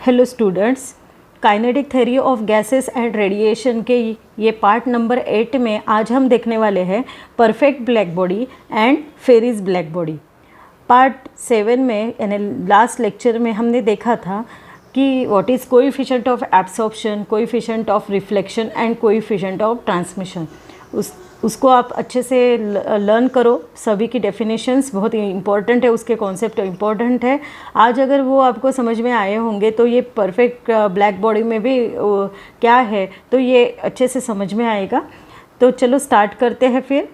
Hello students, kinetic theory of gases and radiation के ये part number 8 में आज हम देखने वाले हैं perfect black body and Ferry's black body. Part 7 में यानी लास्ट लेक्चर में हमने देखा था कि what is coefficient of absorption, coefficient of reflection and coefficient of transmission. उसको आप अच्छे से लर्न करो। सभी की डेफिनेशंस बहुत इंपॉर्टेंट है, उसके कॉन्सेप्ट इंपॉर्टेंट है। आज अगर वो आपको समझ में आए होंगे तो ये परफेक्ट ब्लैक बॉडी में भी क्या है तो ये अच्छे से समझ में आएगा। तो चलो स्टार्ट करते हैं फिर।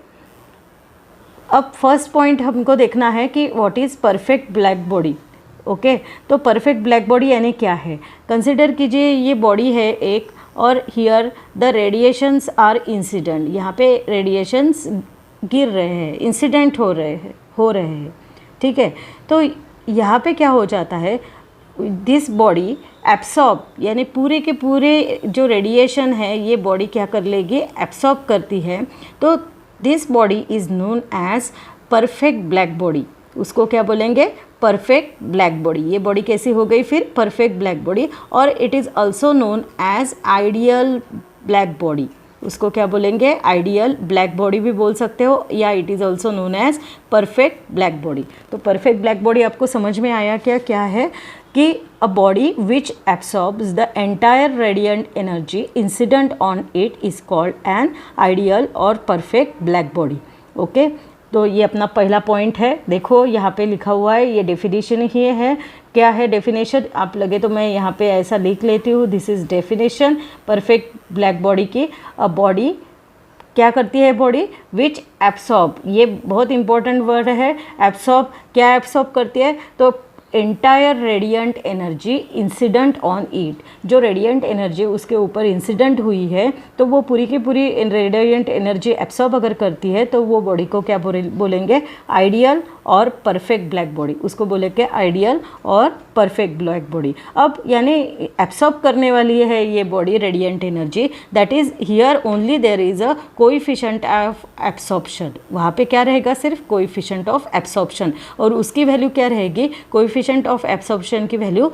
अब फर्स्ट पॉइंट हमको देखना है कि what is perfect black body. Okay, तो परफेक्ट ब्लैक बॉडी यानी क्या है। कंसिडर कीजिए ये बॉडी है एक, और here the radiations are incident. यहाँ पे रेडिएशंस गिर रहे हैं, इंसिडेंट हो रहे हैं। ठीक है, तो यहाँ पे क्या हो जाता है, दिस बॉडी एब्सॉर्ब यानी पूरे के पूरे जो रेडिएशन है ये बॉडी क्या कर लेगी, एब्सॉर्ब करती है। तो this body is known as perfect black body. उसको क्या बोलेंगे, परफेक्ट ब्लैक बॉडी। ये बॉडी कैसी हो गई फिर, परफेक्ट ब्लैक बॉडी। और it is also known as ideal black body. उसको क्या बोलेंगे, आइडियल ब्लैक बॉडी भी बोल सकते हो, या it is also known as perfect black body. तो परफेक्ट ब्लैक बॉडी आपको समझ में आया क्या है कि a body which absorbs the entire radiant energy incident on it is called an ideal और परफेक्ट ब्लैक बॉडी। ओके, तो ये अपना पहला पॉइंट है। देखो यहाँ पे लिखा हुआ है, ये डेफिनेशन ही है। क्या है डेफिनेशन, आप लगे तो मैं यहाँ पे ऐसा लिख लेती हूँ। This is definition perfect black body की। अ बॉडी क्या करती है, बॉडी विच एब्सॉर्ब, ये बहुत इंपॉर्टेंट वर्ड है। एब्सॉर्ब, क्या एब्सॉर्ब करती है, तो entire radiant energy incident on it. जो रेडिएंट एनर्जी उसके ऊपर इंसिडेंट हुई है तो वो पूरी की पूरी रेडिएंट एनर्जी एब्सॉर्ब अगर करती है तो वो बॉडी को क्या बोलेंगे, आइडियल और परफेक्ट ब्लैक बॉडी। उसको बोलेंगे आइडियल और परफेक्ट ब्लैक बॉडी। अब यानी एब्सॉर्ब करने वाली है ये body radiant energy, that is here only there is a coefficient of absorption. वहाँ पे क्या रहेगा, सिर्फ कोएफिशिएंट ऑफ एब्सॉर्प्शन, और उसकी वैल्यू क्या रहेगी, कोएफिशिएंट ऑफ एब्सॉर्प्शन की वैल्यू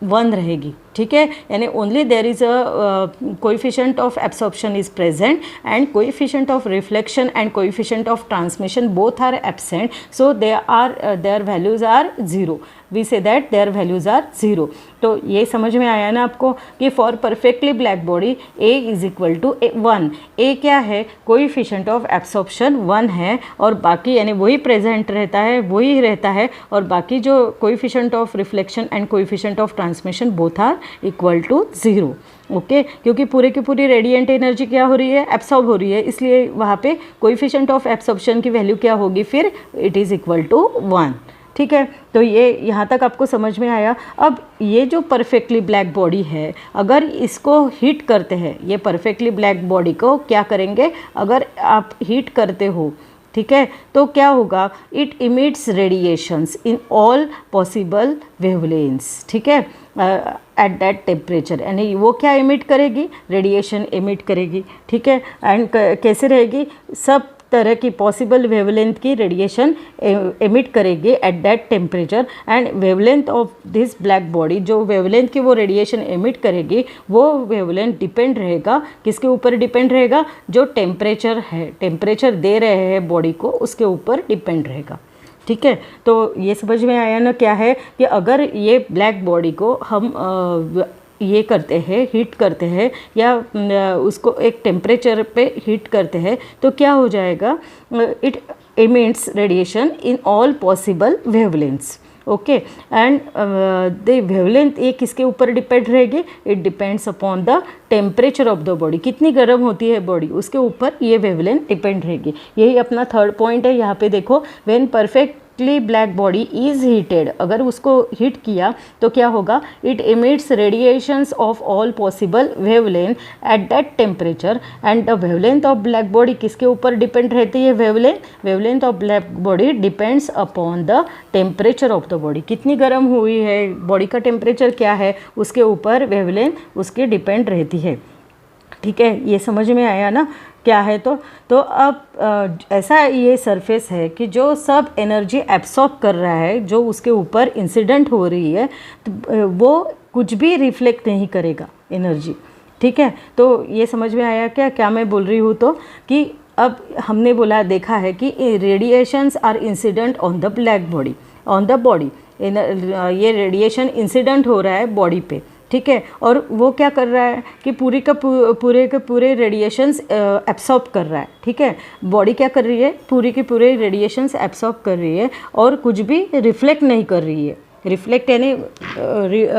1 रहेगी। ठीक है, यानी only there is a coefficient of absorption is present and coefficient of reflection and coefficient of transmission both are absent, so their values are 0। We say that their values are 0। तो ये समझ में आया ना आपको कि for perfectly black body A is equal to 1। A क्या है, कोएफिशिएंट ऑफ एब्सॉर्प्शन 1 है, और बाकी यानी वही प्रेजेंट रहता है, और बाकी जो coefficient of reflection and coefficient of transmission both are equal to 0। Okay, क्योंकि पूरे की पूरी रेडिएंट एनर्जी क्या हो रही है, एब्सॉर्ब हो रही है, इसलिए वहाँ पे कोएफिशिएंट ऑफ एब्सॉर्प्शन की वैल्यू क्या होगी, फिर इट इज़ इक्वल टू 1। ठीक है, तो ये यहाँ तक आपको समझ में आया। अब ये जो परफेक्टली ब्लैक बॉडी है, अगर इसको हीट करते हैं, ये परफेक्टली ब्लैक बॉडी को क्या करेंगे, अगर आप हीट करते हो, ठीक है, तो क्या होगा, it emits radiations in all possible wavelengths. ठीक है, एट दैट टेम्परेचर, यानी वो क्या इमिट करेगी, रेडिएशन इमिट करेगी। ठीक है, एंड कैसे रहेगी, सब तरह की पॉसिबल वेवलेंथ की रेडिएशन एमिट करेगी eight that temperature. And wavelength of this black body, जो वेवलेंथ की वो रेडिएशन एमिट करेगी, वो वेवलेंथ डिपेंड रहेगा, किसके ऊपर डिपेंड रहेगा, जो टेम्परेचर है, टेम्परेचर दे रहे हैं बॉडी को, उसके ऊपर डिपेंड रहेगा। ठीक है, तो ये समझ में आया ना क्या है कि अगर ये ब्लैक बॉडी को हम ये करते हैं, हीट करते हैं, या उसको एक टेम्परेचर पे हीट करते हैं, तो क्या हो जाएगा, it emits radiation in all possible wavelengths. Okay, and the wavelength ये किसके ऊपर डिपेंड रहेगी, it depends upon the temperature of the body. कितनी गर्म होती है बॉडी, उसके ऊपर ये वेवलेंथ डिपेंड रहेगी। यही अपना थर्ड पॉइंट है। यहाँ पे देखो, when perfectly black body is heated, अगर उसको हीट किया तो क्या होगा, it emits radiations of all possible wavelength at that temperature. And the wavelength of black body किसके ऊपर डिपेंड रहती है, wavelength of black body depends upon the temperature of the body. कितनी गर्म हुई है बॉडी का टेम्परेचर क्या है, उसके ऊपर वेवलेंथ उसकी डिपेंड रहती है। ठीक है, ये समझ में आया ना। क्या है तो अब ऐसा ये सरफेस है कि जो सब एनर्जी एब्सॉर्ब कर रहा है, जो उसके ऊपर इंसिडेंट हो रही है, तो वो कुछ भी रिफ्लेक्ट नहीं करेगा एनर्जी। ठीक है, तो ये समझ में आया क्या मैं बोल रही हूँ? तो कि अब हमने बोला देखा है कि radiations are incident on the black body, on the body. ये रेडिएशन इंसिडेंट हो रहा है बॉडी पे, ठीक है, और वो क्या कर रहा है कि पूरे के पूरे रेडिएशंस एब्सॉर्ब कर रहा है। ठीक है, बॉडी क्या कर रही है? पूरी की पूरे रेडिएशंस एब्सॉर्ब कर रही है और कुछ भी रिफ्लेक्ट नहीं कर रही है। रिफ्लेक्ट यानी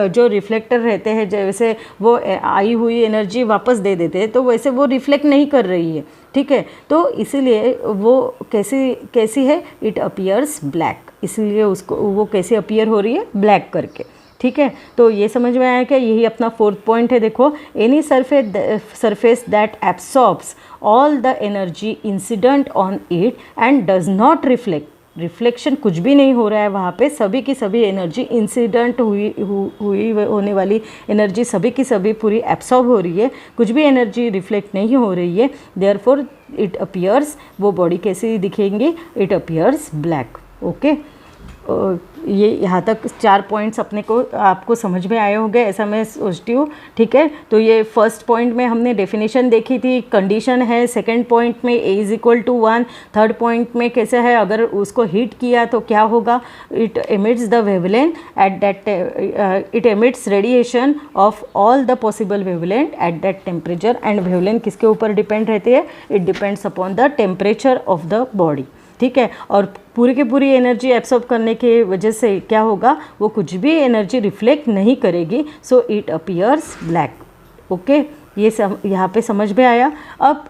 जो रिफ्लेक्टर रहते हैं, जैसे वो आई हुई एनर्जी वापस दे देते हैं, तो वैसे वो रिफ्लेक्ट नहीं कर रही है। ठीक है, तो इसीलिए वो कैसी है? It appears black. इसीलिए उसको वो कैसे अपीयर हो रही है? ब्लैक करके। ठीक है, तो ये समझ में आया क्या? यही अपना 4th पॉइंट है। देखो, any surface that absorbs all the energy incident on it and does not reflect. Reflection कुछ भी नहीं हो रहा है वहाँ पे, सभी की सभी एनर्जी इंसिडेंट हुई होने वाली एनर्जी सभी की सभी पूरी एब्सॉर्ब हो रही है, कुछ भी एनर्जी रिफ्लेक्ट नहीं हो रही है। देयरफॉर इट अपीयर्स, वो बॉडी कैसी दिखेंगी? It appears black. ओके, ये यहाँ तक 4 पॉइंट्स अपने को आपको समझ में आए होंगे, ऐसा मैं सोचती हूँ। ठीक है, तो ये फर्स्ट पॉइंट में हमने डेफिनेशन देखी थी, कंडीशन है। सेकंड पॉइंट में A = 1। थर्ड पॉइंट में कैसे है? अगर उसको हीट किया तो क्या होगा? It emits the wavelength at that, it emits radiation of all the possible wavelength at that temperature. And wavelength किसके ऊपर डिपेंड रहती है? It depends upon the temperature of the body. ठीक है, और पूरी की पूरी एनर्जी एब्सॉर्ब करने की वजह से क्या होगा? वो कुछ भी एनर्जी रिफ्लेक्ट नहीं करेगी, so it appears black. Okay, ये यहाँ पे समझ में आया। अब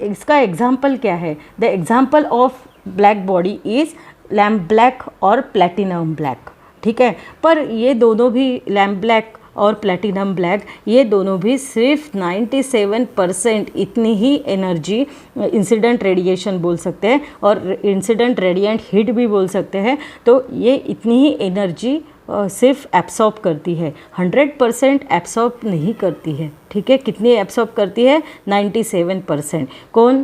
इसका एग्जाम्पल क्या है? The example of black body is lamp black और प्लैटिनम ब्लैक। ठीक है, पर ये दोनों भी लैम्प ब्लैक और प्लैटिनम ब्लैक, ये दोनों भी सिर्फ 97% इतनी ही एनर्जी इंसिडेंट रेडिएशन बोल सकते हैं और इंसिडेंट रेडिएंट हीट भी बोल सकते हैं। तो ये इतनी ही एनर्जी सिर्फ एब्सॉर्ब करती है, 100% एब्सॉर्ब नहीं करती है। ठीक है, कितनी एब्सॉर्ब करती है? 97%। कौन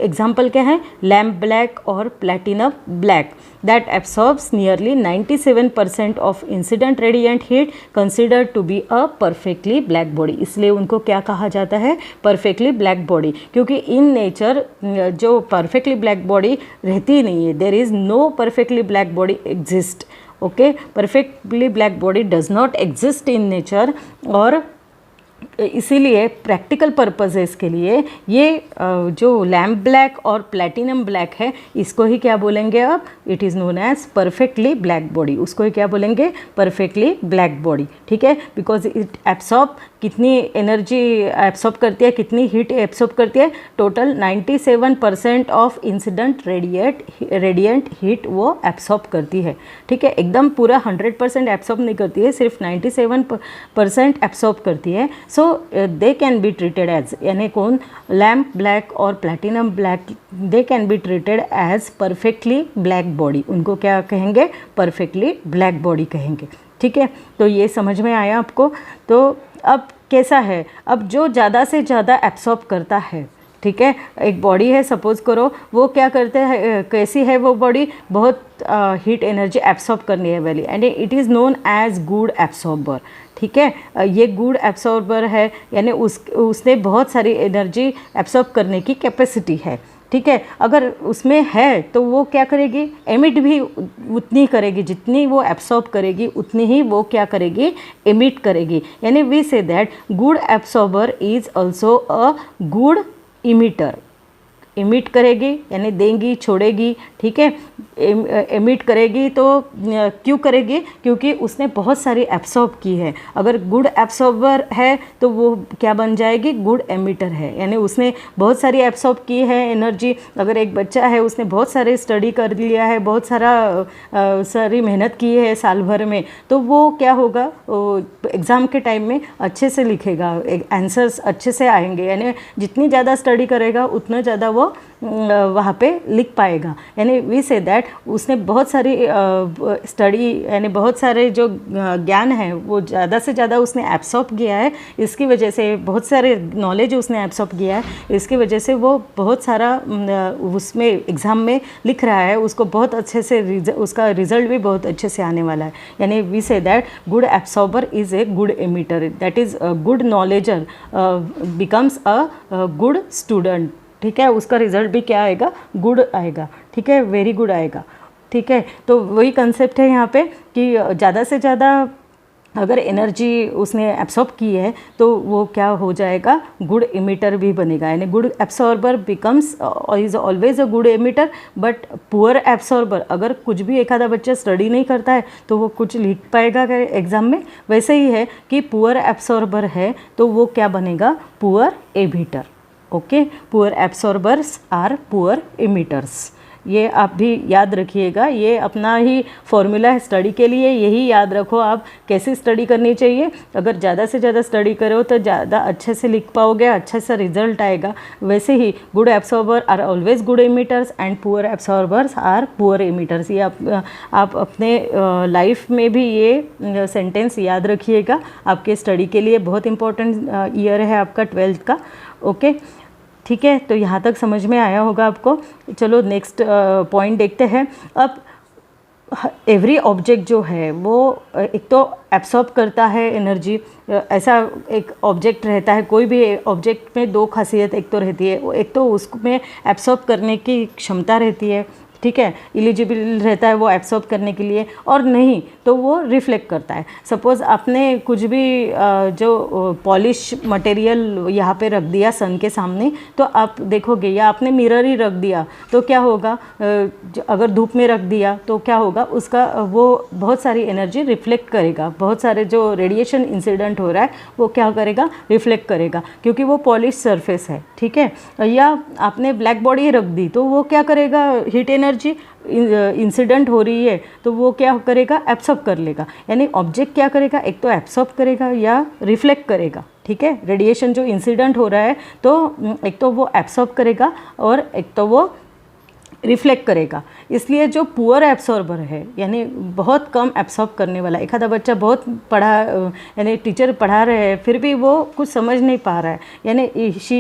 एग्जाम्पल क्या है? लैम्प ब्लैक और platinum black that absorbs nearly 97% of incident radiant heat considered to be a perfectly black body. इसलिए उनको क्या कहा जाता है? परफेक्टली ब्लैक बॉडी, क्योंकि इन नेचर जो परफेक्टली ब्लैक बॉडी रहती नहीं है। There is no perfectly black body exist. Okay, perfectly black body does not exist in nature, और इसीलिए प्रैक्टिकल पर्पसेस के लिए ये जो लैम्प ब्लैक और प्लैटिनम ब्लैक है, इसको ही क्या बोलेंगे? अब it is known as perfectly black body. उसको ही क्या बोलेंगे? Perfectly black body. ठीक है, बिकॉज इट एब्सॉर्ब कितनी एनर्जी एब्सॉर्ब करती है, कितनी हीट एब्सॉर्ब करती है? Total 97% of incident radiant heat वो एब्सॉर्ब करती है। ठीक है, एकदम पूरा 100% एब्सॉर्ब नहीं करती है, सिर्फ 97% एब्सॉर्ब करती है। So they can be treated as, यानी कौन? लैम्प ब्लैक और platinum black, they can be treated as perfectly black body. उनको क्या कहेंगे? परफेक्टली ब्लैक बॉडी कहेंगे। ठीक है, तो ये समझ में आया आपको? तो अब कैसा है? अब जो ज़्यादा से ज़्यादा एब्सॉर्ब करता है, ठीक है, एक बॉडी है, सपोज करो, वो क्या करते हैं? कैसी है वो बॉडी? बहुत हीट एनर्जी एब्सॉर्ब करने है वाली, and it is known as good absorber. ठीक है, ये गुड एब्सॉर्बर है, यानी उसने बहुत सारी एनर्जी एब्सॉर्ब करने की कैपेसिटी है। ठीक है, अगर उसमें है तो वो क्या करेगी? एमिट भी उतनी करेगी, जितनी वो एब्सॉर्ब करेगी उतनी ही वो क्या करेगी? एमिट करेगी। यानी we say that good absorber is also a good emitter. Emit करेगी यानी देंगी, छोड़ेगी। ठीक है, एमिट करेगी तो क्यों करेगी? क्योंकि उसने बहुत सारी एब्सॉर्ब की है। अगर गुड एब्सॉर्बर है तो वो क्या बन जाएगी? गुड एमिटर है, यानी उसने बहुत सारी एब्सॉर्ब की है एनर्जी। अगर एक बच्चा है, उसने बहुत सारे स्टडी कर लिया है, बहुत सारी मेहनत की है साल भर में, तो वो क्या होगा? एग्ज़ाम के टाइम में अच्छे से लिखेगा, आंसर्स अच्छे से आएंगे। यानी जितनी ज़्यादा स्टडी करेगा उतना ज़्यादा वो वहाँ पे लिख पाएगा। यानी वी से दैट उसने बहुत सारी स्टडी यानी बहुत सारे जो ज्ञान है वो ज़्यादा से ज़्यादा उसने एब्सॉर्ब किया है। इसकी वजह से बहुत सारे नॉलेज उसने एब्सॉर्ब किया है, इसकी वजह से वो बहुत सारा उसमें एग्ज़ाम में लिख रहा है, उसको बहुत अच्छे से उसका रिजल्ट भी बहुत अच्छे से आने वाला है। यानी we say that good absorber is a good emitter, that is good knowledger becomes a good student. ठीक है, उसका रिजल्ट भी क्या आएगा, गुड आएगा। ठीक है, वेरी गुड आएगा। ठीक है, तो वही कंसेप्ट है यहाँ पे कि ज़्यादा से ज़्यादा अगर एनर्जी उसने एब्सॉर्ब की है तो वो क्या हो जाएगा, गुड एमिटर भी बनेगा। यानी good absorber becomes is always a good emitter, but poor absorber, अगर कुछ भी एक आधा बच्चा स्टडी नहीं करता है तो वो कुछ लिख पाएगा एग्ज़ाम में। वैसे ही है कि पुअर एब्सॉर्बर है तो वो क्या बनेगा, poor emitter. Okay, poor absorbers are poor emitters. ये आप भी याद रखिएगा, ये अपना ही फॉर्मूला है स्टडी के लिए, यही याद रखो आप कैसे स्टडी करनी चाहिए। अगर ज़्यादा से ज़्यादा स्टडी करो तो ज़्यादा अच्छे से लिख पाओगे, अच्छा सा रिजल्ट आएगा। वैसे ही good absorber are always good emitters and poor absorbers are poor emitters. ये आप अपने लाइफ में भी ये सेंटेंस याद रखिएगा, आपके स्टडी के लिए बहुत इंपॉर्टेंट ईयर है आपका 12th का। ओके, ठीक है, तो यहाँ तक समझ में आया होगा आपको। चलो नेक्स्ट पॉइंट देखते हैं। अब एवरी ऑब्जेक्ट जो है वो एक तो एब्सॉर्ब करता है एनर्जी, ऐसा एक ऑब्जेक्ट रहता है। कोई भी ऑब्जेक्ट में दो खासियत एक तो रहती है, एक तो उसमें एब्सॉर्ब करने की क्षमता रहती है, ठीक है, एलिजिबल रहता है वो एब्सॉर्ब करने के लिए, और नहीं तो वो रिफ्लेक्ट करता है। सपोज़ आपने कुछ भी जो पॉलिश मटेरियल यहाँ पे रख दिया सन के सामने, तो आप देखोगे, या आपने मिरर ही रख दिया तो क्या होगा, अगर धूप में रख दिया तो क्या होगा, उसका वो बहुत सारी एनर्जी रिफ्लेक्ट करेगा, बहुत सारे जो रेडिएशन इंसिडेंट हो रहा है वो क्या करेगा, रिफ्लेक्ट करेगा, क्योंकि वो पॉलिश सरफेस है। ठीक है, या आपने ब्लैक बॉडी रख दी तो वो क्या करेगा, हीट एनर्जी इंसिडेंट हो रही है तो वो क्या करेगा, एब्सॉर्ब कर लेगा। यानी ऑब्जेक्ट क्या करेगा, एक तो एब्सॉर्ब करेगा या रिफ्लेक्ट करेगा। ठीक है, रेडिएशन जो इंसिडेंट हो रहा है तो एक तो वो एब्सॉर्ब करेगा और एक तो वो रिफ्लेक्ट करेगा। इसलिए जो पुअर एब्सॉर्बर है, यानी बहुत कम एब्सॉर्ब करने वाला, एक आधा बच्चा बहुत पढ़ा, यानी टीचर पढ़ा रहे हैं फिर भी वो कुछ समझ नहीं पा रहा है, यानी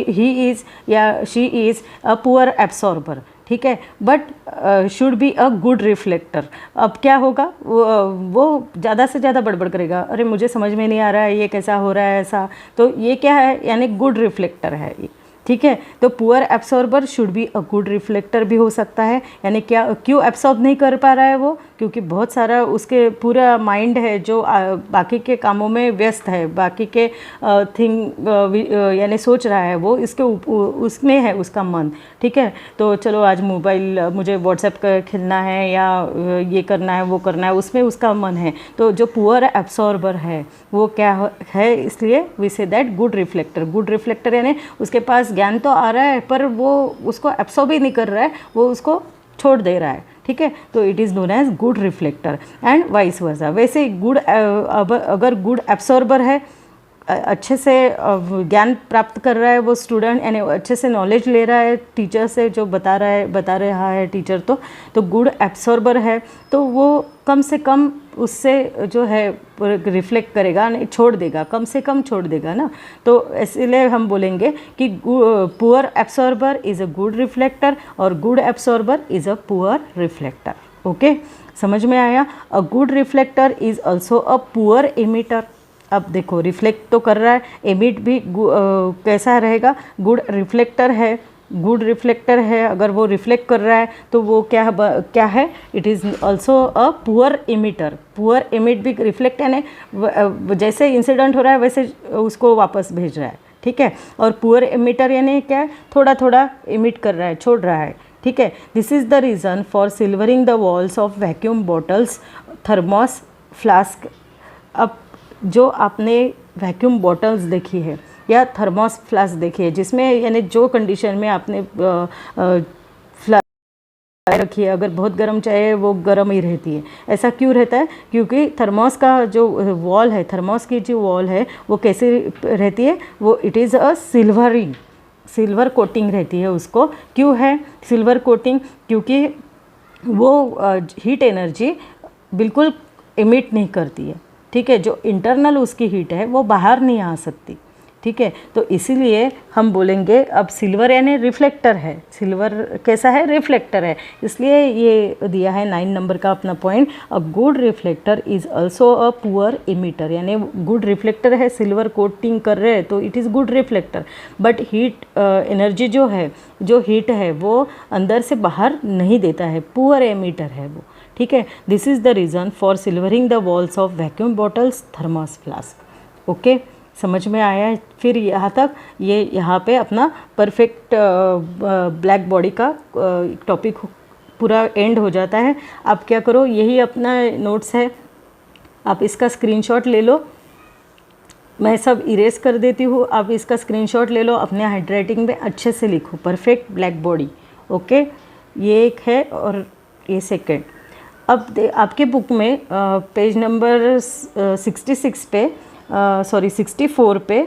ही इज़ या she is a poor absorber. ठीक है, but should be a good reflector. अब क्या होगा, वो ज़्यादा से ज़्यादा बड़बड़ करेगा, अरे मुझे समझ में नहीं आ रहा है, ये कैसा हो रहा है ऐसा, तो ये क्या है, यानी गुड रिफ्लेक्टर है ये। ठीक है, तो poor absorber should be a good reflector भी हो सकता है। यानी क्या, क्यों एब्सॉर्ब नहीं कर पा रहा है वो, क्योंकि बहुत सारा उसके पूरा माइंड है जो बाकी के कामों में व्यस्त है, बाकी के यानी सोच रहा है वो, इसके उसमें है उसका मन। ठीक है, तो चलो आज मोबाइल, मुझे व्हाट्सएप खेलना है या ये करना है वो करना है, उसमें उसका मन है। तो जो पुअर एब्सॉर्बर है वो क्या है, इसलिए we say that good reflector. Good reflector यानी उसके पास ज्ञान तो आ रहा है पर वो उसको एब्सॉर्ब ही नहीं कर रहा है, वो उसको छोड़ दे रहा है। ठीक है, तो it is known as good reflector and vice versa. वैसे गुड अगर गुड एब्सॉर्बर है, अच्छे से ज्ञान प्राप्त कर रहा है वो स्टूडेंट, यानी अच्छे से नॉलेज ले रहा है टीचर से, जो बता रहा है टीचर, तो गुड एब्सॉर्बर है, तो वो कम से कम उससे जो है रिफ्लेक्ट करेगा, नहीं छोड़ देगा, कम से कम छोड़ देगा ना। तो इसलिए हम बोलेंगे कि poor absorber is a good reflector और good absorber is a poor reflector. Okay, समझ में आया। A good reflector is also a poor emitter. अब देखो, रिफ्लेक्ट तो कर रहा है, एमिट भी कैसा रहेगा, गुड रिफ्लेक्टर है। गुड रिफ्लेक्टर है, अगर वो रिफ्लेक्ट कर रहा है तो वो क्या है, it is also a poor emitter. Poor emit भी रिफ्लेक्ट, यानी जैसे इंसिडेंट हो रहा है वैसे उसको वापस भेज रहा है। ठीक है, और पुअर एमिटर यानी क्या है, थोड़ा थोड़ा एमिट कर रहा है, छोड़ रहा है। ठीक है, this is the reason for silvering the walls of vacuum bottles, thermos, flask. अब जो आपने वैक्यूम बॉटल्स देखी है या थर्मोस फ्लास्क देखी है, जिसमें यानी जो कंडीशन में आपने फ्लास्क रखी है, अगर बहुत गर्म चाय है वो गर्म ही रहती है। ऐसा क्यों रहता है, क्योंकि थर्मोस का जो वॉल है, थर्मोस की जो वॉल है वो कैसे रहती है, वो it is a silvering. Silver coating रहती है उसको। क्यों है सिल्वर कोटिंग? क्योंकि वो हीट एनर्जी बिल्कुल इमिट नहीं करती है, ठीक है। जो इंटरनल उसकी हीट है वो बाहर नहीं आ सकती, ठीक है। तो इसीलिए हम बोलेंगे अब सिल्वर यानी रिफ्लेक्टर है। सिल्वर कैसा है? रिफ्लेक्टर है। इसलिए ये दिया है 9 नंबर का अपना point. A good reflector is also a poor emitter, यानी गुड रिफ्लेक्टर है, सिल्वर कोटिंग कर रहे हैं तो it is good reflector. But heat energy जो है, जो हीट है वो अंदर से बाहर नहीं देता है, पुअर एमिटर है वो, ठीक है। This is the reason for silvering the walls of vacuum bottles, thermos flask. Okay, समझ में आया है? फिर यहाँ तक ये यहाँ पे अपना परफेक्ट ब्लैक बॉडी का टॉपिक पूरा एंड हो जाता है। आप क्या करो, यही अपना नोट्स है, आप इसका स्क्रीनशॉट ले लो। मैं सब इरेज कर देती हूँ, आप इसका स्क्रीनशॉट ले लो, अपने हैंडराइटिंग में अच्छे से लिखो, परफेक्ट ब्लैक बॉडी। ओके, ये एक है और ये सेकेंड। अब आपके बुक में पेज नंबर 66 पे 64 पे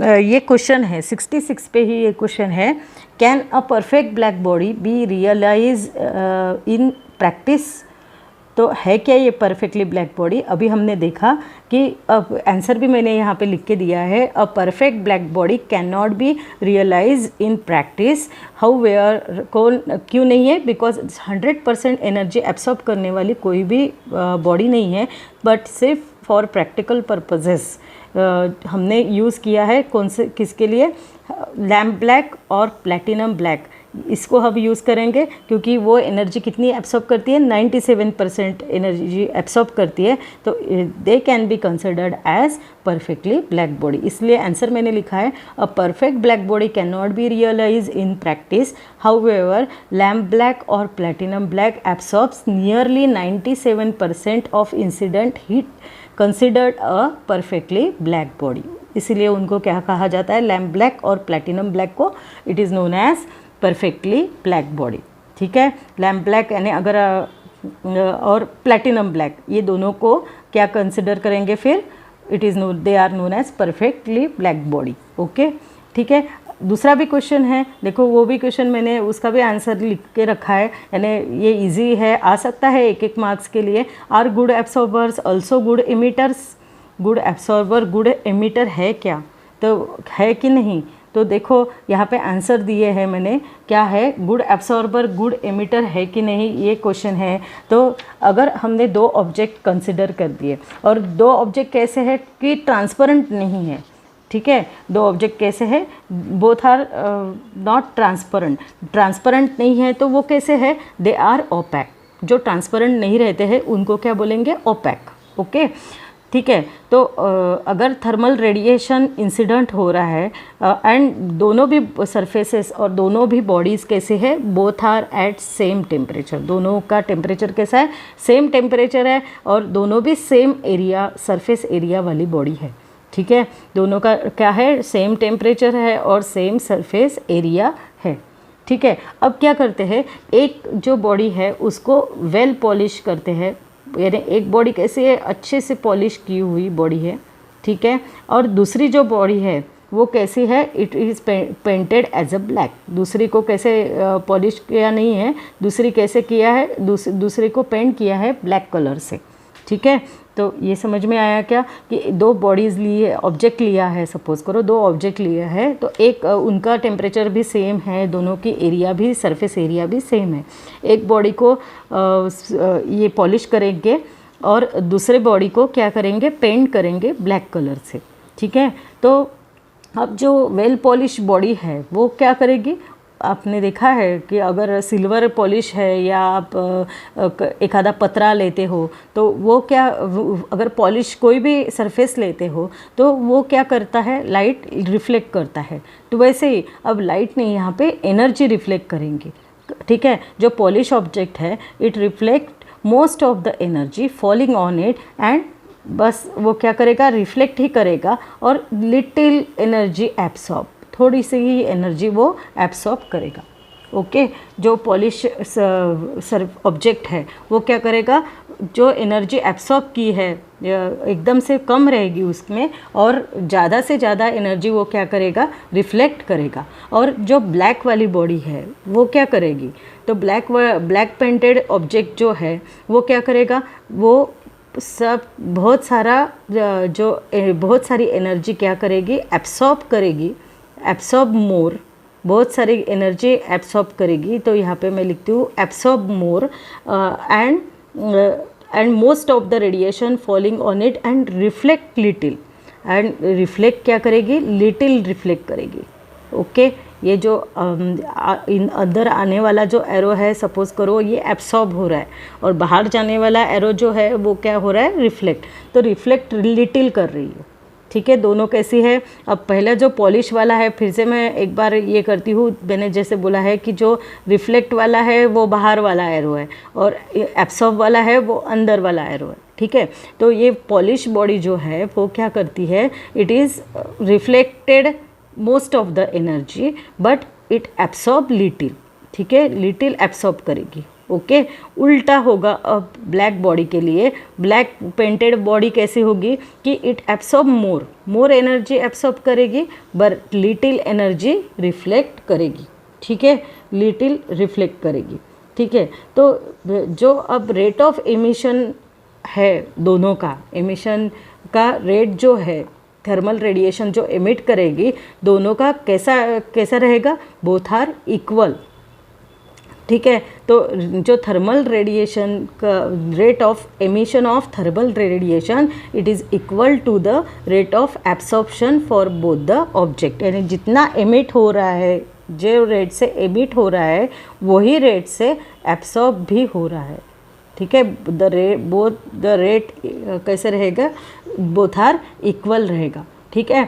ये क्वेश्चन है, 66 पे ही ये क्वेश्चन है, can a perfect black body be realise in practice? तो है क्या ये परफेक्टली ब्लैक बॉडी? अभी हमने देखा कि अब आंसर भी मैंने यहाँ पे लिख के दिया है, a perfect black body can not be realise in practice. How where कौन क्यों नहीं है? बिकॉज 100% एनर्जी एब्सॉर्ब करने वाली कोई भी बॉडी नहीं है, बट सिर्फ फॉर प्रैक्टिकल पर्पजेस हमने यूज़ किया है। कौन से किसके लिए? लैम्प ब्लैक और प्लैटिनम ब्लैक, इसको हम यूज़ करेंगे क्योंकि वो एनर्जी कितनी एब्सॉर्ब करती है? 97% एनर्जी एब्सॉर्ब करती है, तो they can be considered as perfectly black body. इसलिए आंसर मैंने लिखा है, a perfect black body can not be realise in practice, however lamp black और platinum black absorbs nearly 97% of incident heat, considered a perfectly black body. इसीलिए उनको क्या कहा जाता है? लैम्प ब्लैक और प्लैटिनम ब्लैक को it is known as perfectly black body, ठीक है। लैम्प ब्लैक यानी अगर और प्लैटिनम ब्लैक, ये दोनों को क्या कंसिडर करेंगे फिर? It is know, they are known as perfectly black body. Okay, ठीक है। दूसरा भी क्वेश्चन है, देखो वो भी क्वेश्चन मैंने उसका भी आंसर लिख के रखा है, यानी ये इजी है, आ सकता है 1-1 मार्क्स के लिए। Are good absorbers also good emitters? Good absorber good emitter है क्या? तो है कि नहीं? तो देखो यहाँ पे आंसर दिए हैं मैंने, क्या है? गुड एब्सॉर्बर गुड एमिटर है कि नहीं, ये क्वेश्चन है। तो अगर हमने 2 ऑब्जेक्ट कंसिडर कर दिए और 2 ऑब्जेक्ट कैसे है कि ट्रांसपेरेंट नहीं है, ठीक है। 2 ऑब्जेक्ट कैसे है? Both are not transparent. Transparent नहीं है तो वो कैसे है? They are opaque. जो ट्रांसपेरेंट नहीं रहते हैं उनको क्या बोलेंगे? ओपैक। ओके, ठीक है। तो अगर थर्मल रेडिएशन इंसिडेंट हो रहा है एंड दोनों भी सरफेसेस और दोनों भी बॉडीज़ कैसे है? Both are at same temperature. दोनों का टेम्परेचर कैसा है? सेम टेम्परेचर है और दोनों भी सेम एरिया, सरफेस एरिया वाली बॉडी है, ठीक है। दोनों का क्या है? सेम टेम्परेचर है और सेम सरफेस एरिया है, ठीक है। अब क्या करते हैं, एक जो बॉडी है उसको वेल पॉलिश करते हैं, यानी एक बॉडी कैसी है? अच्छे से पॉलिश की हुई बॉडी है, ठीक है। और दूसरी जो बॉडी है वो कैसी है? It is painted as a black. दूसरी को कैसे पॉलिश किया नहीं है, दूसरी कैसे किया है? दूसरे को पेंट किया है ब्लैक कलर से, ठीक है। तो ये समझ में आया क्या कि 2 बॉडीज़ लिए, ऑब्जेक्ट लिया है, सपोज करो 2 ऑब्जेक्ट लिया है, तो एक उनका टेम्परेचर भी सेम है, दोनों की एरिया भी, सरफेस एरिया भी सेम है। एक बॉडी को ये पॉलिश करेंगे और दूसरे बॉडी को क्या करेंगे? पेंट करेंगे ब्लैक कलर से, ठीक है। तो अब जो वेल पॉलिश बॉडी है वो क्या करेगी? आपने देखा है कि अगर सिल्वर पॉलिश है या आप एखादा पतरा लेते हो तो वो क्या, अगर पॉलिश कोई भी सरफेस लेते हो तो वो क्या करता है? लाइट रिफ्लेक्ट करता है। तो वैसे ही अब लाइट नहीं, यहाँ पे एनर्जी रिफ्लेक्ट करेंगे, ठीक है। जो पॉलिश ऑब्जेक्ट है it reflect most of the energy falling on it and बस वो क्या करेगा? रिफ्लेक्ट ही करेगा और लिटिल एनर्जी एब्सॉर्ब, थोड़ी सी ही एनर्जी वो एब्सॉर्ब करेगा, ओके। जो पॉलिश ऑब्जेक्ट है वो क्या करेगा, जो एनर्जी एब्सॉर्ब की है एकदम से कम रहेगी उसमें, और ज़्यादा से ज़्यादा एनर्जी वो क्या करेगा, रिफ्लेक्ट करेगा। और जो ब्लैक वाली बॉडी है वो क्या करेगी, तो ब्लैक पेंटेड ऑब्जेक्ट जो है वो क्या करेगा, वो सब बहुत सारी एनर्जी क्या करेगी, एब्सॉर्ब करेगी, एब्सॉर्ब मोर, बहुत सारी एनर्जी एब्सॉर्ब करेगी। तो यहाँ पे मैं लिखती हूँ absorb more and most of the radiation falling on it and reflect little, and reflect क्या करेगी, लिटिल रिफ्लेक्ट करेगी। ओके। ये जो अंदर आने वाला जो एरो है, सपोज करो ये एब्सॉर्ब हो रहा है, और बाहर जाने वाला एरो जो है वो क्या हो रहा है, रिफ्लेक्ट। तो रिफ्लेक्ट लिटिल कर रही है। ठीक है, दोनों कैसी है। अब पहला जो पॉलिश वाला है, फिर से मैं एक बार ये करती हूँ, मैंने जैसे बोला है कि जो रिफ्लेक्ट वाला है वो बाहर वाला एरो है, और एब्सॉर्ब वाला है वो अंदर वाला एरो है। ठीक है, तो ये पॉलिश बॉडी जो है वो क्या करती है, it is reflected most of the energy but it absorb little. ठीक है, लिटिल एब्सॉर्ब करेगी। ओके। उल्टा होगा अब ब्लैक बॉडी के लिए। ब्लैक पेंटेड बॉडी कैसी होगी कि it absorb more energy absorb करेगी बट लिटिल एनर्जी रिफ्लेक्ट करेगी। ठीक है, लिटिल रिफ्लेक्ट करेगी। ठीक है, तो जो अब रेट ऑफ एमिशन है दोनों का, एमिशन का रेट जो है, थर्मल रेडिएशन जो एमिट करेगी, दोनों का कैसा रहेगा, बोथ आर इक्वल। ठीक है, तो जो थर्मल रेडिएशन का rate of emission of thermal radiation, it is equal to the rate of absorption for both the object. यानी जितना एमिट हो रहा है, जो रेट से एमिट हो रहा है वही रेट से एब्सॉर्ब भी हो रहा है। ठीक है, द रेट कैसे रहेगा, बोथ आर इक्वल रहेगा। ठीक है,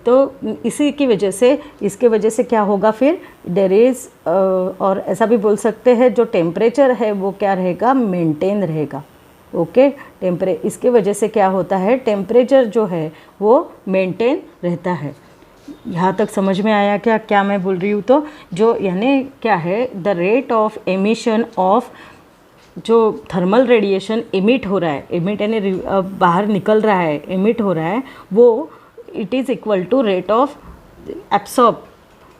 तो इसी की वजह से, इसके वजह से क्या होगा फिर, देयर इज़, और ऐसा भी बोल सकते हैं जो टेम्परेचर है वो क्या रहेगा, मेंटेन रहेगा। ओके, इसके वजह से क्या होता है, टेम्परेचर जो है वो मेंटेन रहता है। यहाँ तक समझ में आया क्या मैं बोल रही हूँ। तो जो यानी क्या है, the rate of emission of जो थर्मल रेडिएशन एमिट हो रहा है, एमिट यानी बाहर निकल रहा है, एमिट हो रहा है, वो it is equal to rate of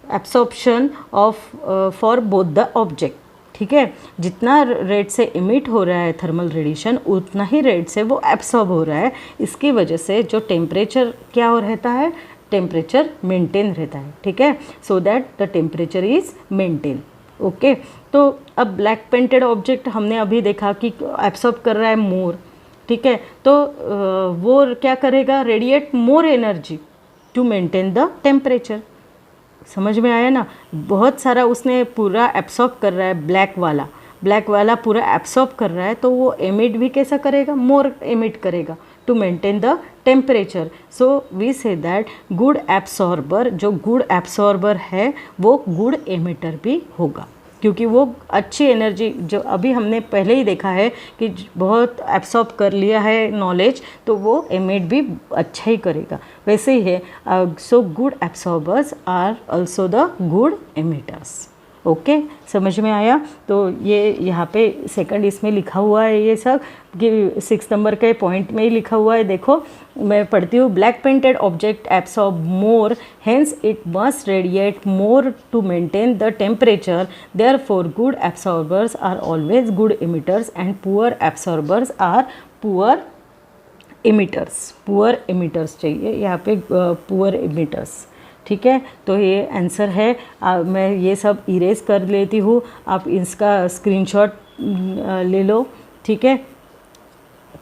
absorption of for both the object. ठीक है, जितना रेट से एमिट हो रहा है थर्मल रेडिएशन, उतना ही रेट से वो एब्सॉर्ब हो रहा है। इसकी वजह से जो टेम्परेचर क्या हो रहता है, टेम्परेचर मेंटेन रहता है। ठीक है, so that the temperature is maintain. Okay, तो अब ब्लैक पेंटेड ऑब्जेक्ट हमने अभी देखा कि एब्सॉर्ब कर रहा है मोर। ठीक है, तो वो क्या करेगा, radiate more energy to maintain the temperature. समझ में आया ना, बहुत सारा उसने पूरा एब्सॉर्ब कर रहा है, ब्लैक वाला पूरा एब्सॉर्ब कर रहा है, तो वो एमिट भी कैसा करेगा, मोर एमिट करेगा to maintain the temperature. So we say that good absorber, जो गुड एब्सॉर्बर है वो गुड एमिटर भी होगा, क्योंकि वो अच्छी एनर्जी, जो अभी हमने पहले ही देखा है कि बहुत एब्सॉर्ब कर लिया है नॉलेज, तो वो एमिट भी अच्छा ही करेगा। वैसे ही है, so good absorbers are also the good emitters. Okay, समझ में आया। तो ये यहाँ पे सेकंड इसमें लिखा हुआ है, ये सब कि 6 नंबर के पॉइंट में ही लिखा हुआ है। देखो मैं पढ़ती हूँ, black painted object absorb more, hence it must radiate more to maintain the temperature, therefore good absorbers are always good emitters and poor absorbers are poor emitters चाहिए यहाँ पे, पुअर एमिटर्स। ठीक है, तो ये आंसर है। मैं ये सब इरेज कर लेती हूँ, आप इसका स्क्रीनशॉट ले लो। ठीक है,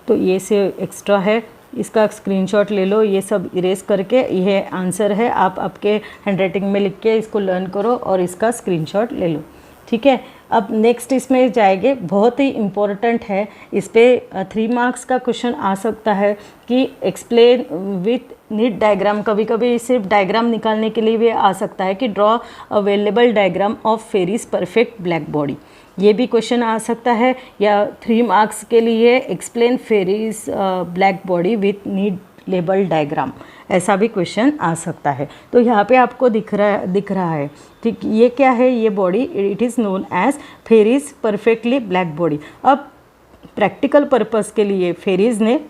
तो ये से एक्स्ट्रा है, इसका स्क्रीनशॉट ले लो, ये सब इरेज करके, यह आंसर है। आप आपके हैंडराइटिंग में लिख के इसको लर्न करो और इसका स्क्रीनशॉट ले लो। ठीक है, अब नेक्स्ट इसमें जाएंगे, बहुत ही इम्पोर्टेंट है, इस पर 3 मार्क्स का क्वेश्चन आ सकता है कि एक्सप्लेन विथ नीट डायग्राम। कभी कभी सिर्फ डायग्राम निकालने के लिए भी आ सकता है कि draw available diagram of Fery's perfect black body, ये भी क्वेश्चन आ सकता है। या 3 मार्क्स के लिए explain Fery's black body with neat label diagram, ऐसा भी क्वेश्चन आ सकता है। तो यहाँ पे आपको दिख रहा है, ठीक, ये क्या है, ये body, it is known as Fery's perfectly black body. अब प्रैक्टिकल पर्पस के लिए फेरिस ने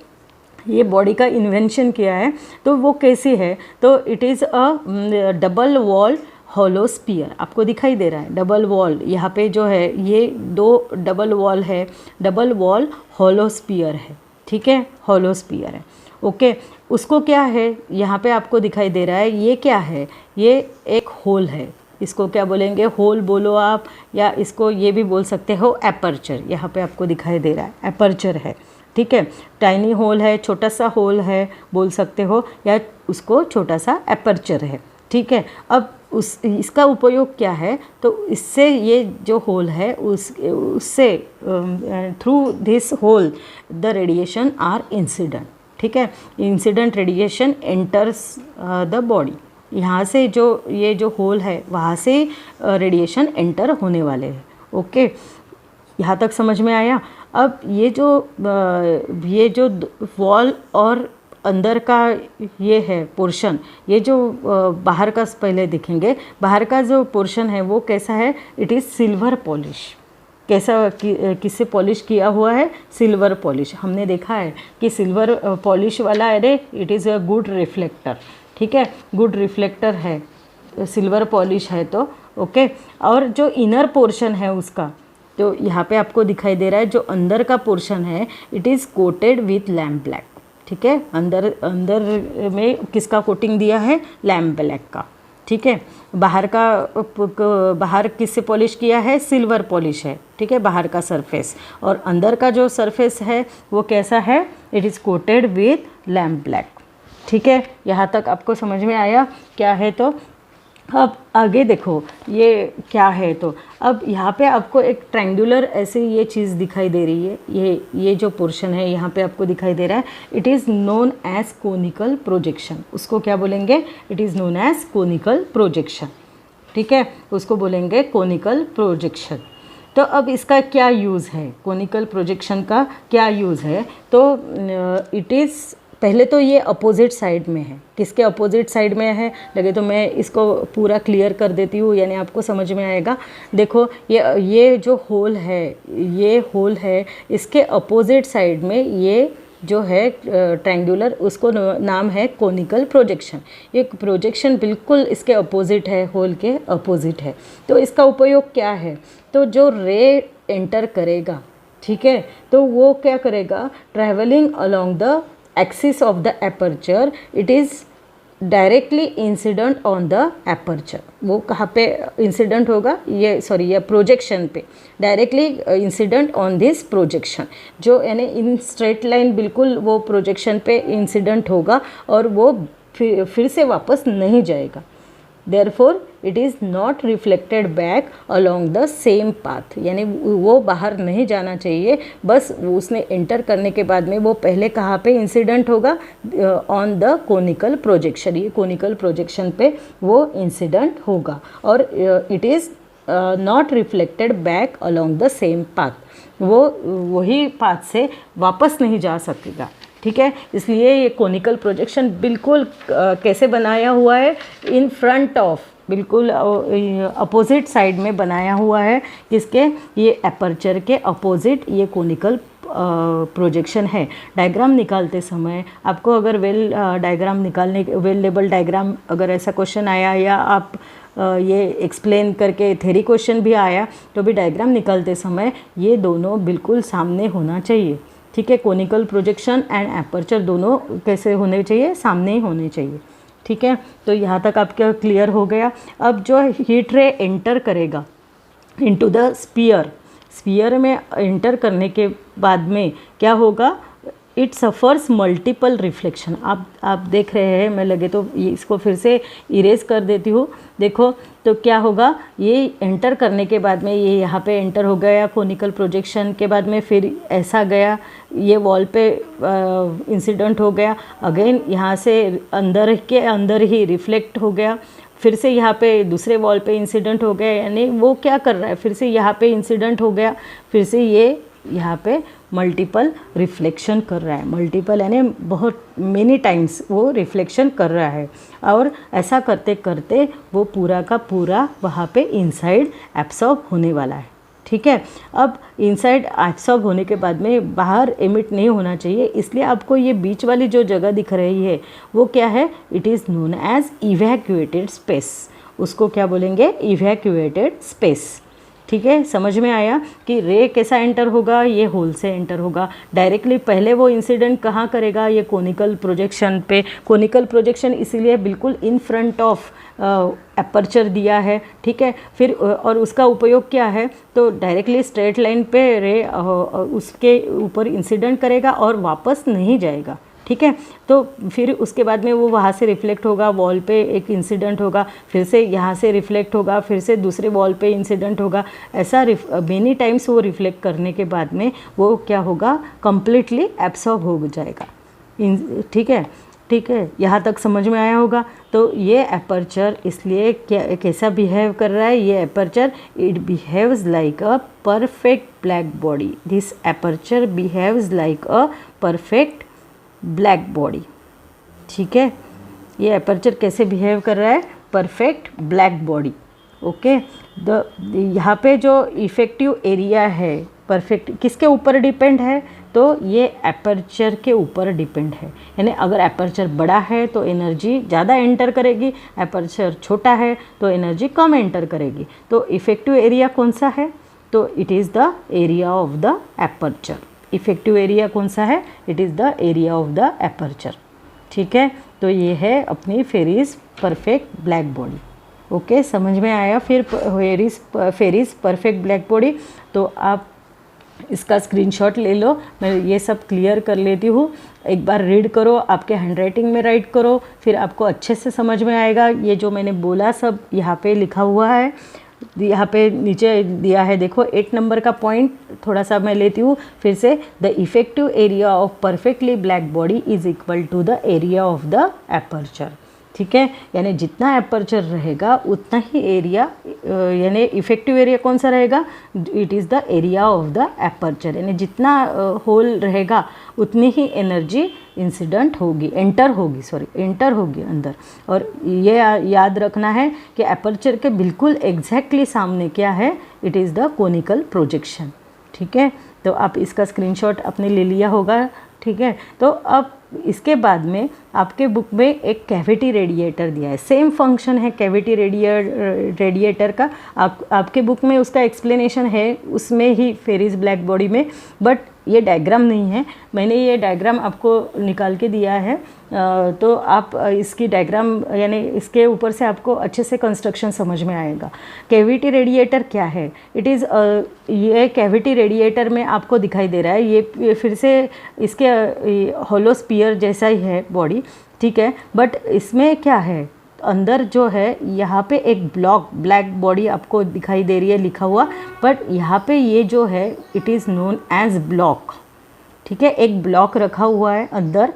ये बॉडी का इन्वेंशन किया है, तो वो कैसी है, तो it is a double wall hollow sphere. आपको दिखाई दे रहा है डबल वॉल, यहाँ पे जो है ये 2 डबल वॉल है, डबल वॉल हॉलो स्पीयर है, ठीक है, हॉलो स्पीयर है, ओके। उसको क्या है, यहाँ पे आपको दिखाई दे रहा है, ये क्या है, ये एक होल है, इसको क्या बोलेंगे, होल बोलो आप, या इसको ये भी बोल सकते हो एपर्चर। यहाँ पे आपको दिखाई दे रहा है एपर्चर है, ठीक है, टाइनी होल है, छोटा सा होल है बोल सकते हो, या उसको छोटा सा एपर्चर है, ठीक है। अब इसका उपयोग क्या है, तो इससे ये जो होल है उससे through this hole the radiation are incident, ठीक है, incident radiation enters the body. यहाँ से जो ये जो होल है वहाँ से रेडिएशन एंटर होने वाले हैं, ओके, यहाँ तक समझ में आया। अब ये जो वॉल और अंदर का ये है पोर्शन, ये जो बाहर का पहले दिखेंगे, बाहर का जो पोर्शन है वो कैसा है, इट इज़ सिल्वर पॉलिश। कैसा किससे पॉलिश किया हुआ है, सिल्वर पॉलिश। हमने देखा है कि सिल्वर पॉलिश वाला अरे it is a good reflector, ठीक है, गुड रिफ्लेक्टर है, सिल्वर पॉलिश है तो ओके। और जो इनर पोर्शन है उसका, तो यहाँ पे आपको दिखाई दे रहा है जो अंदर का पोर्शन है, it is coated with lamp black, ठीक है, अंदर में किसका कोटिंग दिया है, लैम्प ब्लैक का, ठीक है। बाहर किससे पॉलिश किया है, सिल्वर पॉलिश है, ठीक है, बाहर का सरफेस, और अंदर का जो सरफेस है वो कैसा है, it is coated with lamp black, ठीक है। यहाँ तक आपको समझ में आया क्या है। तो अब आगे देखो ये क्या है, तो अब यहाँ पे आपको एक ट्रायंगुलर ऐसे ये चीज़ दिखाई दे रही है, ये जो पोर्शन है यहाँ पे आपको दिखाई दे रहा है, it is known as conical projection. उसको क्या बोलेंगे, it is known as conical projection, ठीक है, उसको बोलेंगे कोनिकल प्रोजेक्शन। तो अब इसका क्या यूज़ है, कोनिकल प्रोजेक्शन का क्या यूज़ है, तो इट इज़, पहले तो ये अपोजिट साइड में है, किसके अपोजिट साइड में है लगे तो मैं इसको पूरा क्लियर कर देती हूँ, यानी आपको समझ में आएगा। देखो ये जो होल है, ये होल है, इसके अपोजिट साइड में ये जो है ट्रायंगुलर, उसको नाम है कोनिकल प्रोजेक्शन। ये प्रोजेक्शन बिल्कुल इसके अपोजिट है, होल के अपोजिट है। तो इसका उपयोग क्या है, तो जो रे एंटर करेगा, ठीक है, तो वो क्या करेगा, travelling along the axis of the aperture, it is directly incident on the aperture. वो कहाँ पे इंसिडेंट होगा, ये प्रोजेक्शन पे, directly incident on this projection, जो यानी इन स्ट्रेट लाइन बिल्कुल वो प्रोजेक्शन पे इंसिडेंट होगा और वो फिर से वापस नहीं जाएगा। Therefore, it is not reflected back along the same path, यानी वो बाहर नहीं जाना चाहिए, बस उसने एंटर करने के बाद में वो पहले कहाँ पे इंसिडेंट होगा, ऑन द कोनिकल प्रोजेक्शन, ये कोनिकल प्रोजेक्शन पे वो इंसिडेंट होगा, और it is not reflected back along the same path, वो वही पाथ से वापस नहीं जा सकेगा, ठीक है। इसलिए ये कोनिकल प्रोजेक्शन बिल्कुल कैसे बनाया हुआ है, इन फ्रंट ऑफ, बिल्कुल अपोजिट साइड में बनाया हुआ है, किसके, ये एपर्चर के अपोजिट ये कोनिकल प्रोजेक्शन है। डायग्राम निकालते समय आपको अगर वेल लेबल डायग्राम अगर ऐसा क्वेश्चन आया, या आप ये एक्सप्लेन करके थ्योरी क्वेश्चन भी आया, तो भी डायग्राम निकालते समय ये दोनों बिल्कुल सामने होना चाहिए, ठीक है। कोनिकल प्रोजेक्शन एंड एपर्चर दोनों कैसे होने चाहिए, सामने ही होने चाहिए, ठीक है। तो यहाँ तक आपका क्लियर हो गया। अब जो हीट रे एंटर करेगा इनटू द स्फीयर में एंटर करने के बाद में क्या होगा, इट सफ़र्स मल्टीपल रिफ्लेक्शन। आप देख रहे हैं, मैं लगे तो इसको फिर से इरेज कर देती हूँ। देखो तो क्या होगा, ये एंटर करने के बाद में ये यहाँ पे एंटर हो गया कोनिकल प्रोजेक्शन के बाद में, फिर ऐसा गया, ये वॉल पे इंसिडेंट हो गया, अगेन यहाँ से अंदर के अंदर ही रिफ्लेक्ट हो गया, फिर से यहाँ पे दूसरे वॉल पे इंसिडेंट हो गया, यानी वो क्या कर रहा है, फिर से यहाँ पे इंसिडेंट हो गया, फिर से ये यहाँ पे मल्टीपल रिफ्लेक्शन कर रहा है, मल्टीपल यानी बहुत मेनी टाइम्स वो रिफ्लेक्शन कर रहा है। और ऐसा करते करते वो पूरा का पूरा वहाँ पे इनसाइड एब्सॉर्ब होने वाला है। ठीक है, अब इनसाइड एब्सॉर्ब होने के बाद में बाहर एमिट नहीं होना चाहिए, इसलिए आपको ये बीच वाली जो जगह दिख रही है वो क्या है, it is known as evacuated space. उसको क्या बोलेंगे, इवैक्यूएटेड स्पेस। ठीक है, समझ में आया कि रे कैसा एंटर होगा, ये होल से एंटर होगा डायरेक्टली। पहले वो इंसिडेंट कहाँ करेगा, ये कोनिकल प्रोजेक्शन पे। कोनिकल प्रोजेक्शन इसीलिए बिल्कुल इन फ्रंट ऑफ एपर्चर दिया है। ठीक है, फिर और उसका उपयोग क्या है, तो डायरेक्टली स्ट्रेट लाइन पे रे उसके ऊपर इंसिडेंट करेगा और वापस नहीं जाएगा। ठीक है, तो फिर उसके बाद में वो वहाँ से रिफ्लेक्ट होगा, वॉल पे एक इंसिडेंट होगा, फिर से यहाँ से रिफ्लेक्ट होगा, फिर से दूसरे वॉल पे इंसिडेंट होगा। ऐसा मेनी टाइम्स वो रिफ्लेक्ट करने के बाद में वो क्या होगा, कम्प्लीटली एब्सॉर्ब हो जाएगा। ठीक है, ठीक है, यहाँ तक समझ में आया होगा। तो ये एपर्चर इसलिए कैसा बिहेव कर रहा है, ये aperture it behaves like a perfect black body. This aperture behaves like a perfect black body. ठीक है, ये एपर्चर कैसे बिहेव कर रहा है, परफेक्ट ब्लैक बॉडी। ओके, यहाँ पे जो इफ़ेक्टिव एरिया है परफेक्ट किसके ऊपर डिपेंड है, तो ये एपर्चर के ऊपर डिपेंड है। यानी अगर एपर्चर बड़ा है तो एनर्जी ज़्यादा एंटर करेगी, एपर्चर छोटा है तो एनर्जी कम एंटर करेगी। तो इफ़ेक्टिव एरिया कौन सा है, तो it is the area of the aperture. Effective area कौन सा है, it is the area of the aperture. ठीक है, तो ये है अपनी Fery's perfect black body. Okay, समझ में आया। फिर फेरिस परफेक्ट ब्लैक बॉडी, तो आप इसका स्क्रीनशॉट ले लो, मैं ये सब क्लियर कर लेती हूँ। एक बार रीड करो, आपके हैंडराइटिंग में राइट करो, फिर आपको अच्छे से समझ में आएगा। ये जो मैंने बोला सब यहाँ पे लिखा हुआ है, यहाँ पे नीचे दिया है, देखो 8 नंबर का पॉइंट थोड़ा सा मैं लेती हूँ फिर से। The effective area of perfectly black body is equal to the area of the aperture. ठीक है, यानी जितना एपर्चर रहेगा उतना ही एरिया, यानी इफेक्टिव एरिया कौन सा रहेगा, it is the area of the aperture. यानी जितना होल रहेगा उतनी ही एनर्जी इंसिडेंट होगी, एंटर होगी अंदर। और ये याद रखना है कि एपर्चर के बिल्कुल एग्जैक्टली सामने क्या है, it is the conical projection. ठीक है, तो आप इसका स्क्रीनशॉट आपने ले लिया होगा। ठीक है, तो अब इसके बाद में आपके बुक में एक कैविटी रेडिएटर दिया है, सेम फंक्शन है कैविटी रेडिएटर का। आपके बुक में उसका एक्सप्लेनेशन है, उसमें ही फेरिस ब्लैक बॉडी में, बट ये डायग्राम नहीं है। मैंने ये डायग्राम आपको निकाल के दिया है, तो आप इसकी डायग्राम यानी इसके ऊपर से आपको अच्छे से कंस्ट्रक्शन समझ में आएगा। कैविटी रेडिएटर क्या है, इट इज़ ये कैविटी रेडिएटर में आपको दिखाई दे रहा है, ये फिर से इसके होलो स्पीयर जैसा ही है बॉडी। ठीक है, बट इसमें क्या है, अंदर जो है यहाँ पे एक ब्लैक बॉडी आपको दिखाई दे रही है लिखा हुआ, बट यहाँ पे ये जो है it is known as block. ठीक है, एक ब्लॉक रखा हुआ है अंदर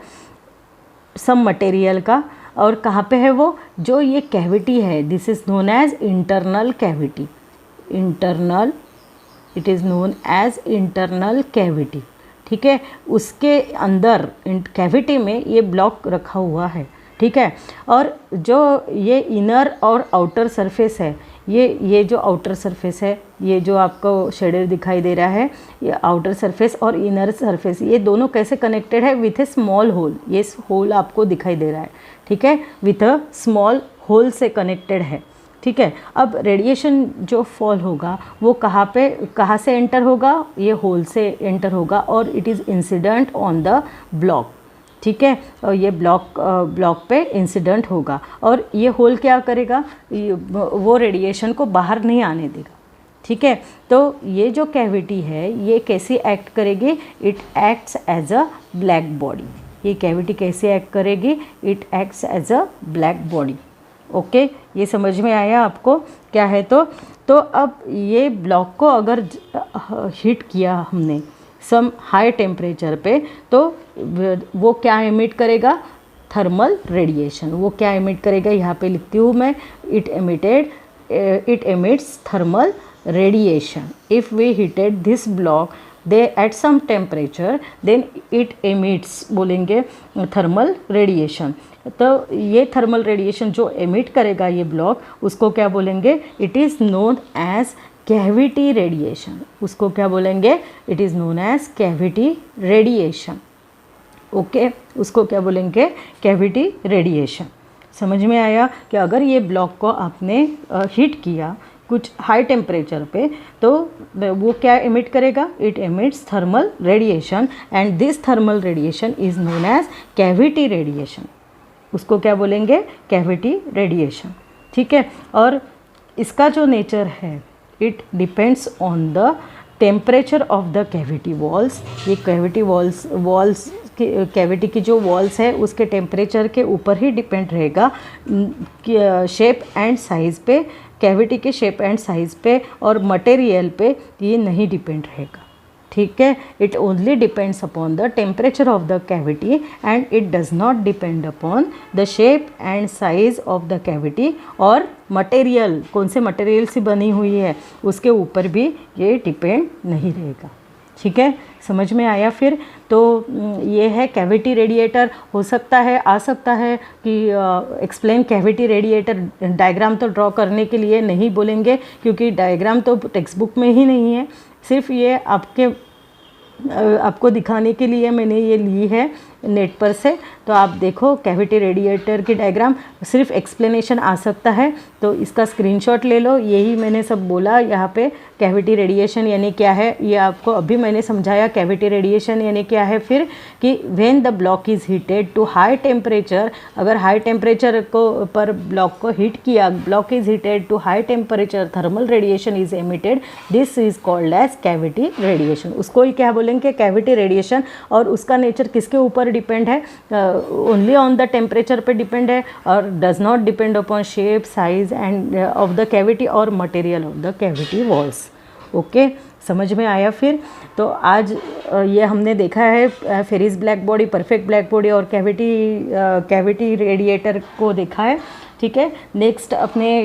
सम मटेरियल का, और कहाँ पे है वो, जो ये कैविटी है, this is known as internal cavity. Internal, it is known as internal cavity. ठीक है, उसके अंदर कैविटी में ये ब्लॉक रखा हुआ है। ठीक है, और जो ये इनर और आउटर सरफेस है, ये जो आउटर सरफेस है, ये जो आपको शेडर दिखाई दे रहा है, ये आउटर सरफेस और इनर सरफेस, ये दोनों कैसे कनेक्टेड है, विथ ए स्मॉल होल। ये होल आपको दिखाई दे रहा है। ठीक है, विथ अ स्मॉल होल से कनेक्टेड है। ठीक है, अब रेडिएशन जो फॉल होगा वो कहाँ से एंटर होगा, ये होल से एंटर होगा, और it is incident on the block. ठीक है, और ये ब्लॉक पे इंसिडेंट होगा, और ये होल क्या करेगा, वो रेडिएशन को बाहर नहीं आने देगा। ठीक है, तो ये जो कैविटी है ये कैसी एक्ट करेगी, it acts as a black body. ये कैविटी कैसे एक्ट करेगी, it acts as a black body. Okay, ये समझ में आया आपको क्या है। तो अब ये ब्लॉक को अगर हीट किया हमने सम हाई टेम्परेचर पे, तो वो क्या एमिट करेगा, थर्मल रेडिएशन। वो क्या एमिट करेगा, यहाँ पे लिखती हूँ मैं, it emits thermal radiation. If we heated this block they at some temperature then it emits, बोलेंगे थर्मल रेडिएशन। तो ये थर्मल रेडिएशन जो एमिट करेगा ये ब्लॉक, उसको क्या बोलेंगे? It is known as cavity radiation. उसको क्या बोलेंगे? It is known as cavity radiation. Okay, उसको क्या बोलेंगे? Cavity radiation. समझ में आया कि अगर ये ब्लॉक को आपने हीट किया कुछ हाई टेम्परेचर पे, तो वो क्या एमिट करेगा? It emits thermal radiation and this thermal radiation is known as cavity radiation. उसको क्या बोलेंगे? Cavity radiation. ठीक है, और इसका जो नेचर है, it depends on the temperature of the cavity walls. ये कैविटी वॉल्स कैविटी की जो वॉल्स है उसके टेम्परेचर के ऊपर ही डिपेंड रहेगा, शेप एंड साइज़ पे, कैविटी के शेप एंड साइज़ पे और मटेरियल पे ये नहीं डिपेंड रहेगा। ठीक है, it only depends upon the temperature of the cavity and it does not depend upon the shape and size of the cavity, और मटेरियल कौन से मटेरियल से बनी हुई है उसके ऊपर भी ये डिपेंड नहीं रहेगा। ठीक है, समझ में आया फिर? तो ये है कैविटी रेडिएटर। हो सकता है, आ सकता है कि एक्सप्लेन कैविटी रेडिएटर, डायग्राम तो ड्रॉ करने के लिए नहीं बोलेंगे क्योंकि डायग्राम तो टेक्स्ट बुक में ही नहीं है, सिर्फ ये आपको दिखाने के लिए मैंने ये ली है नेट पर से। तो आप देखो कैविटी रेडिएटर की डायग्राम, सिर्फ एक्सप्लेनेशन आ सकता है तो इसका स्क्रीनशॉट ले लो। यही मैंने सब बोला यहाँ पे। कैविटी रेडिएशन यानी क्या है ये आपको अभी मैंने समझाया। कैविटी रेडिएशन यानी क्या है फिर कि when the block is heated to high temperature, अगर हाई टेम्परेचर को पर ब्लॉक को हीट किया, block is heated to high temperature, thermal radiation is emitted, this is called as cavity radiation. उसको ही क्या बोलेंगे? Cavity radiation. और उसका नेचर किसके ऊपर डिपेंड है? ओनली ऑन द टेम्परेचर पे डिपेंड है और does not depend upon shape, size and of the cavity और material of the cavity walls. Okay, समझ में आया फिर? तो आज ये हमने देखा है Fery's black body, perfect black body और कैविटी रेडिएटर को देखा है। ठीक है, नेक्स्ट अपने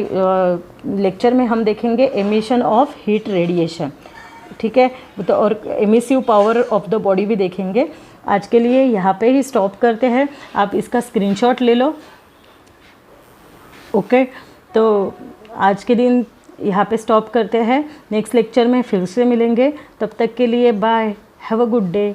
लेक्चर में हम देखेंगे एमिशन ऑफ हीट रेडिएशन। ठीक है, तो और emissive power of the body भी देखेंगे। आज के लिए यहाँ पे ही स्टॉप करते हैं। आप इसका स्क्रीनशॉट ले लो। ओके, तो आज के दिन यहाँ पे स्टॉप करते हैं। नेक्स्ट लेक्चर में फिर से मिलेंगे। तब तक के लिए bye, have a good day.